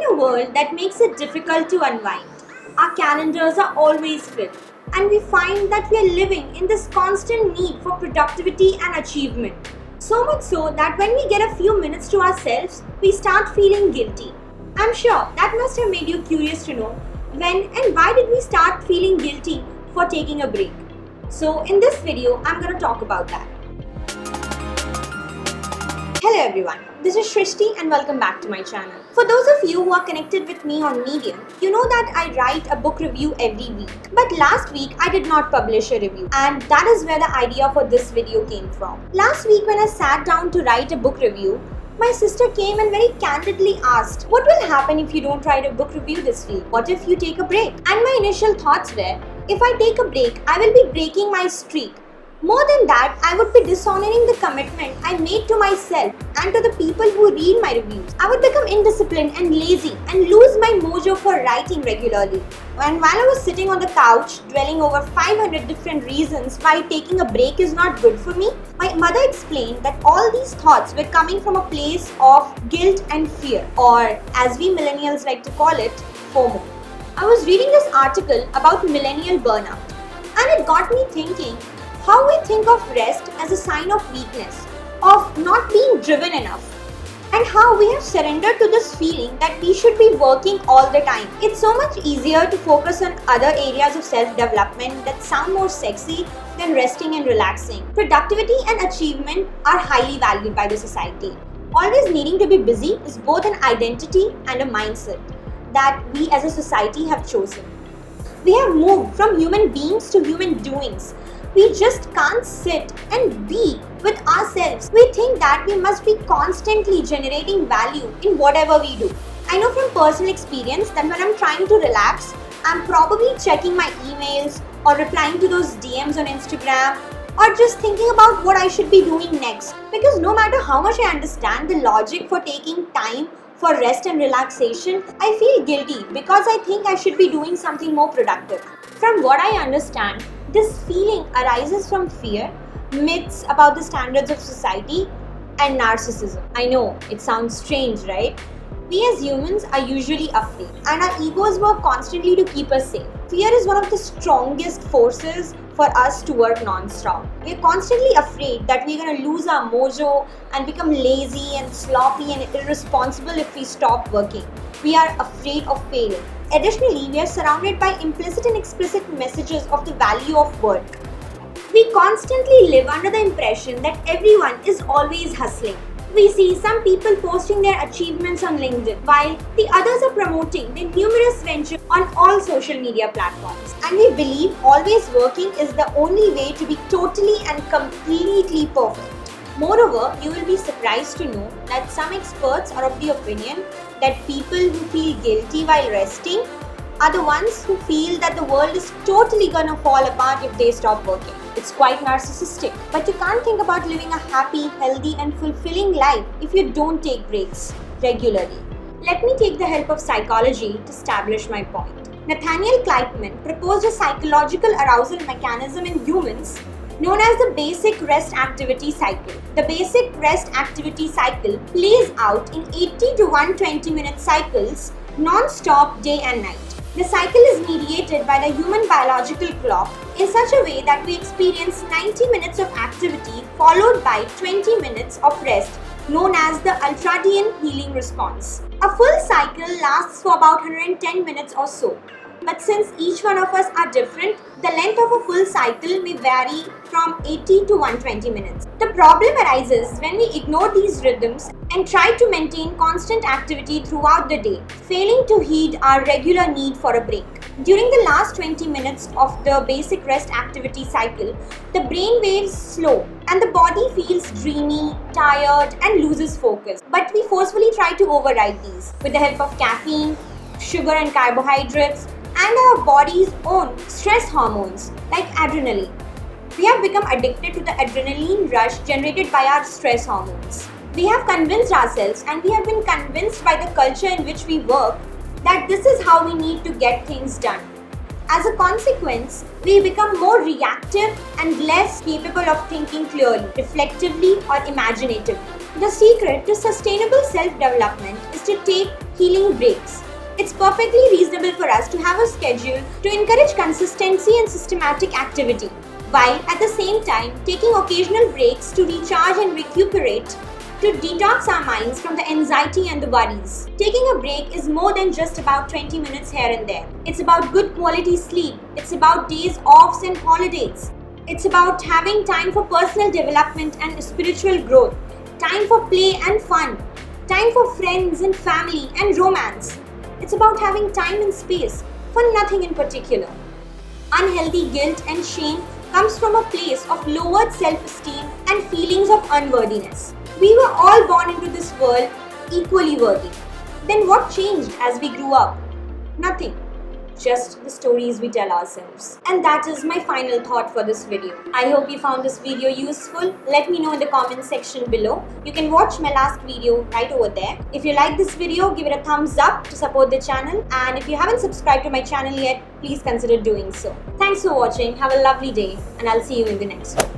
in a world that makes it difficult to unwind. Our calendars are always filled, and we find that we are living in this constant need for productivity and achievement. So much so that when we get a few minutes to ourselves, we start feeling guilty. I'm sure that must have made you curious to know when and why did we start feeling guilty for taking a break. So in this video, I'm going to talk about that. Hello everyone, this is Srishti and welcome back to my channel. For those of you who are connected with me on Medium, you know that I write a book review every week. But last week I did not publish a review, and that is where the idea for this video came from. Last week when I sat down to write a book review, my sister came and very candidly asked, what will happen if you don't write a book review this week? What if you take a break? And my initial thoughts were, if I take a break, I will be breaking my streak. More than that, I would be dishonoring the commitment I made to myself and to the people who read my reviews. I would become indisciplined and lazy and lose my mojo for writing regularly. And while I was sitting on the couch dwelling over 500 different reasons why taking a break is not good for me, my mother explained that all these thoughts were coming from a place of guilt and fear, or as we millennials like to call it, FOMO. I was reading this article about millennial burnout, and it got me thinking how we think of rest as a sign of weakness, of not being driven enough, and how we have surrendered to this feeling that we should be working all the time. It's so much easier to focus on other areas of self-development that sound more sexy than resting and relaxing. Productivity and achievement are highly valued by the society. Always needing to be busy is both an identity and a mindset that we as a society have chosen. We have moved from human beings to human doings. We just can't sit and be with ourselves. We think that we must be constantly generating value in whatever we do. I know from personal experience that when I'm trying to relax, I'm probably checking my emails or replying to those DMs on Instagram or just thinking about what I should be doing next. Because no matter how much I understand the logic for taking time for rest and relaxation, I feel guilty because I think I should be doing something more productive. From what I understand, this feeling arises from fear, myths about the standards of society, and narcissism. I know, it sounds strange, right? We as humans are usually afraid, and our egos work constantly to keep us safe. Fear is one of the strongest forces for us to work non-stop. We're constantly afraid that we're going to lose our mojo and become lazy and sloppy and irresponsible if we stop working. We are afraid of failing. Additionally, we are surrounded by implicit and explicit messages of the value of work. We constantly live under the impression that everyone is always hustling. We see some people posting their achievements on LinkedIn, while the others are promoting their numerous ventures on all social media platforms. And we believe always working is the only way to be totally and completely perfect. Moreover, you will be surprised to know that some experts are of the opinion that people who feel guilty while resting are the ones who feel that the world is totally gonna fall apart if they stop working. It's quite narcissistic, but you can't think about living a happy, healthy and fulfilling life if you don't take breaks regularly. Let me take the help of psychology to establish my point. Nathaniel Kleitman proposed a psychological arousal mechanism in humans known as the basic rest activity cycle. The basic rest activity cycle plays out in 80 to 120 minute cycles non-stop day and night. The cycle is mediated by the human biological clock in such a way that we experience 90 minutes of activity followed by 20 minutes of rest, known as the ultradian healing response. A full cycle lasts for about 110 minutes or so. But since each one of us are different, the length of a full cycle may vary from 80 to 120 minutes. The problem arises when we ignore these rhythms and try to maintain constant activity throughout the day, failing to heed our regular need for a break. During the last 20 minutes of the basic rest activity cycle, the brain waves slow and the body feels dreamy, tired and loses focus. But we forcefully try to override these with the help of caffeine, sugar and carbohydrates, and our body's own stress hormones like adrenaline. We have become addicted to the adrenaline rush generated by our stress hormones. We have convinced ourselves, and we have been convinced by the culture in which we work, that this is how we need to get things done. As a consequence, we become more reactive and less capable of thinking clearly, reflectively, or imaginatively. The secret to sustainable self-development is to take healing breaks. It's perfectly reasonable for us to have a schedule to encourage consistency and systematic activity, while at the same time taking occasional breaks to recharge and recuperate, to detox our minds from the anxiety and the worries. Taking a break is more than just about 20 minutes here and there. It's about good quality sleep. It's about days offs and holidays. It's about having time for personal development and spiritual growth, time for play and fun, time for friends and family and romance. It's about having time and space for nothing in particular. Unhealthy guilt and shame comes from a place of lowered self-esteem and feelings of unworthiness. We were all born into this world equally worthy. Then what changed as we grew up? Nothing. Just the stories we tell ourselves. And that is my final thought for this video. I hope you found this video useful. Let me know in the comment section below. You can watch my last video right over there. If you like this video, give it a thumbs up to support the channel. And if you haven't subscribed to my channel yet, please consider doing so. Thanks for watching. Have a lovely day, and I'll see you in the next one.